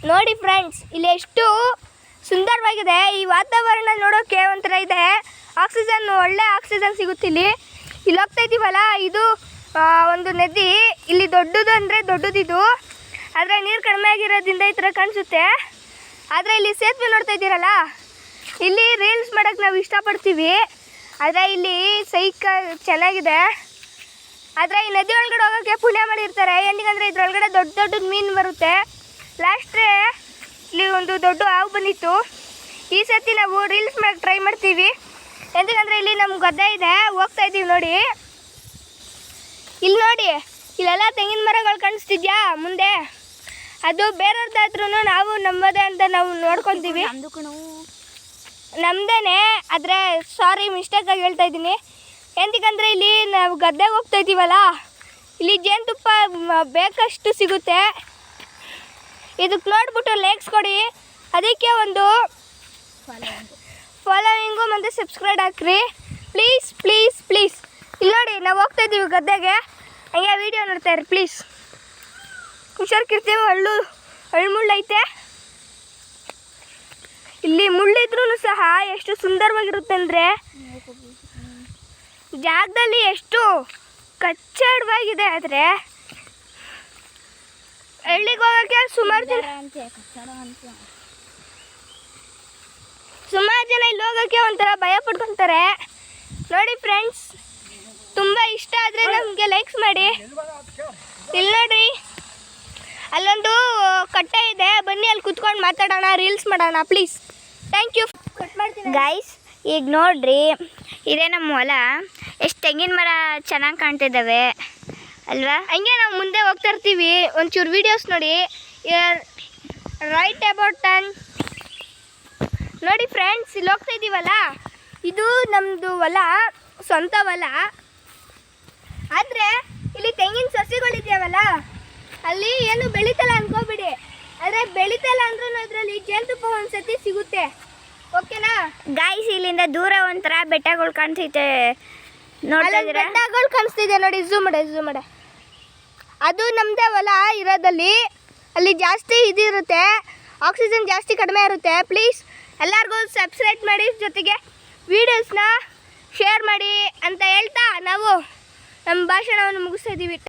ನೋಡಿ ಫ್ರೆಂಡ್ಸ್, ಇಲ್ಲಿ ಎಷ್ಟು ಸುಂದರವಾಗಿದೆ. ಈ ವಾತಾವರಣ ನೋಡೋಕ್ಕೆ ಒಂಥರ ಇದೆ. ಆಕ್ಸಿಜನ್, ಒಳ್ಳೆ ಆಕ್ಸಿಜನ್ ಸಿಗುತ್ತೆ ಇಲ್ಲಿ ಹೋಗ್ತಾ ಇದ್ದೀವಲ್ಲ. ಇದು ಒಂದು ನದಿ. ಇಲ್ಲಿ ದೊಡ್ಡದು ಅಂದರೆ ದೊಡ್ಡದಿದು, ಆದರೆ ನೀರು ಕಡಿಮೆ ಆಗಿರೋದ್ರಿಂದ ಈ ಥರ ಕಾಣಿಸುತ್ತೆ. ಆದರೆ ಇಲ್ಲಿ ಸೇತುವೆ ನೋಡ್ತಾ ಇದ್ದೀರಲ್ಲ, ಇಲ್ಲಿ ರೀಲ್ಸ್ ಮಾಡೋಕ್ಕೆ ನಾವು ಇಷ್ಟಪಡ್ತೀವಿ. ಆದರೆ ಇಲ್ಲಿ ಚೆನ್ನಾಗಿದೆ. ಆದರೆ ಈ ನದಿ ಒಳಗಡೆ ಹೋಗೋಕ್ಕೆ ಪುಣ್ಯ ಮಾಡಿರ್ತಾರೆ. ಏನಂದರೆ ಇದ್ರೊಳಗಡೆ ದೊಡ್ಡ ಮೀನು ಬರುತ್ತೆ. ಲಾಸ್ಟ್ರೆ ಇಲ್ಲಿ ಒಂದು ದೊಡ್ಡ ಹಾವು ಬಂದಿತ್ತು. ಈ ಸರ್ತಿ ನಾವು ರೀಲ್ಸ್ ಮಾಡೋಕ್ಕೆ ಟ್ರೈ ಮಾಡ್ತೀವಿ. ಎಂತಂದರೆ ಇಲ್ಲಿ ನಮ್ಮ ಗದ್ದೆ ಇದೆ, ಹೋಗ್ತಾ ಇದ್ದೀವಿ ನೋಡಿ. ಇಲ್ಲಿ ನೋಡಿ, ಇಲ್ಲೆಲ್ಲ ತೆಂಗಿನ ಮರಗಳು ಕಾಣಿಸ್ತಿದ್ಯಾ ಮುಂದೆ? ಅದು ಬೇರೆಯವ್ರದ್ದಾದ್ರೂ ನಾವು ನಮ್ಮದೇ ಅಂತ ನಾವು ನೋಡ್ಕೊತೀವಿ. ನಮ್ಮದೇ, ಆದರೆ ಸಾರಿ ಮಿಸ್ಟೇಕಾಗಿ ಹೇಳ್ತಾ ಇದ್ದೀನಿ. ಎಂತಕ್ಕಂದರೆ ಇಲ್ಲಿ ನಾವು ಗದ್ದೆಗೆ ಹೋಗ್ತಾ ಇದ್ದೀವಲ್ಲ, ಇಲ್ಲಿ ಜೇನುತುಪ್ಪ ಬೇಕಷ್ಟು ಸಿಗುತ್ತೆ. ಇದಕ್ಕೆ ನೋಡ್ಬಿಟ್ಟು ಲೈಕ್ಸ್ ಕೊಡಿ. ಅದಕ್ಕೆ ಒಂದು ಫಾಲೋವಿಂಗು ಮತ್ತು ಸಬ್ಸ್ಕ್ರೈಬ್ ಹಾಕ್ರಿ ಪ್ಲೀಸ್ ಪ್ಲೀಸ್ ಪ್ಲೀಸ್. ಇಲ್ಲಿ ನೋಡಿ, ನಾವು ಹೋಗ್ತಾ ಇದ್ದೀವಿ ಗದ್ದೆಗೆ, ಹಂಗೆ ವೀಡಿಯೋ ನೋಡ್ತಾ ಇರಿ ಪ್ಲೀಸ್. ಹುಷಾರ್ಕಿರ್ತೀವಿ. ಮುಳ್ಳೈತೆ. ಇಲ್ಲಿ ಮುಳ್ಳಿದ್ರೂ ಸಹ ಎಷ್ಟು ಸುಂದರವಾಗಿರುತ್ತೆ ಅಂದರೆ, ಜಾಗದಲ್ಲಿ ಎಷ್ಟು ಕಚ್ಚಡವಾಗಿದೆ. ಆದರೆ ಹಳ್ಳಿಗೆ ಹೋಗೋಕ್ಕೆ ಸುಮಾರು ಜನ ಇಲ್ಲಿ ಹೋಗೋಕ್ಕೆ ಒಂಥರ ಭಯ ಪಡ್ಕೊತಾರೆ. ನೋಡಿ ಫ್ರೆಂಡ್ಸ್, ತುಂಬ ಇಷ್ಟ ಆದರೆ ನಮಗೆ ಲೈಕ್ಸ್ ಮಾಡಿ. ಇಲ್ಲಿ ನೋಡ್ರಿ, ಅಲ್ಲೊಂದು ಕಟ್ಟೆ ಇದೆ, ಬನ್ನಿ ಅಲ್ಲಿ ಕುತ್ಕೊಂಡು ಮಾತಾಡೋಣ, ರೀಲ್ಸ್ ಮಾಡೋಣ ಪ್ಲೀಸ್. Thank you. ಗೈಸ್, ಈಗ ನೋಡ್ರಿ, ಇದೇ ನಮ್ಮ ಹೊಲ. ಎಷ್ಟು ತೆಂಗಿನ ಮರ ಚೆನ್ನಾಗಿ ಕಾಣ್ತಿದ್ದಾವೆ ಅಲ್ವಾ? ಹಂಗೆ ನಾವು ಮುಂದೆ ಹೋಗ್ತಾ ಇರ್ತೀವಿ. ಒಂಚೂರು ವೀಡಿಯೋಸ್ ನೋಡಿ. Write about turn. ನೋಡಿ ಫ್ರೆಂಡ್ಸ್, ಇಲ್ಲಿ ಹೋಗ್ತಾ ಇದ್ದೀವಲ್ಲ, ಇದು ನಮ್ಮದು ಹೊಲ, ಸ್ವಂತ ಹೊಲ. ಆದರೆ ಇಲ್ಲಿ ತೆಂಗಿನ ಸಸಿಗಳಿದೆಯವಲ್ಲ, ಅಲ್ಲಿ ಏನು ಬೆಳೀತಲ್ಲ ಅನ್ಕೋಬಿಡಿ. ಆದರೆ ಬೆಳೀತಲ್ಲ ಅಂದ್ರೂ ಅದರಲ್ಲಿ ಜೇನುತುಪ್ಪ ಒಂದ್ಸತಿ ಸಿಗುತ್ತೆ. ಓಕೆನಾ ಗೈಸ್? ಇಲ್ಲಿಂದ ದೂರ ಒಂಥರ ಬೆಟ್ಟಗಳು ಕಾಣಿಸುತ್ತೆ, ನೋಡ್ತಾ ಇದ್ದೀರಾ? ಬೆಟ್ಟಗಳು ಕಾಣಿಸ್ತಿದೆ ನೋಡಿ, ಝೂಮ್ ಮಾಡೆ. ಅದು ನಮ್ಮದೇ ಹೊಲ ಇರೋದಲ್ಲಿ. ಅಲ್ಲಿ ಜಾಸ್ತಿ ಇದಿರುತ್ತೆ, ಆಕ್ಸಿಜನ್ ಜಾಸ್ತಿ ಕಡಿಮೆ ಇರುತ್ತೆ. ಪ್ಲೀಸ್ ಎಲ್ಲರಿಗೂ ಸಬ್ಸ್ಕ್ರೈಬ್ ಮಾಡಿ, ಜೊತೆಗೆ ವೀಡಿಯೋಸ್ನ ಶೇರ್ ಮಾಡಿ ಅಂತ ಹೇಳ್ತಾ ನಾವು ನಮ್ಮ ಭಾಷಣವನ್ನು ಮುಗಿಸ್ತಾ ಇದ್ದೀವಿ.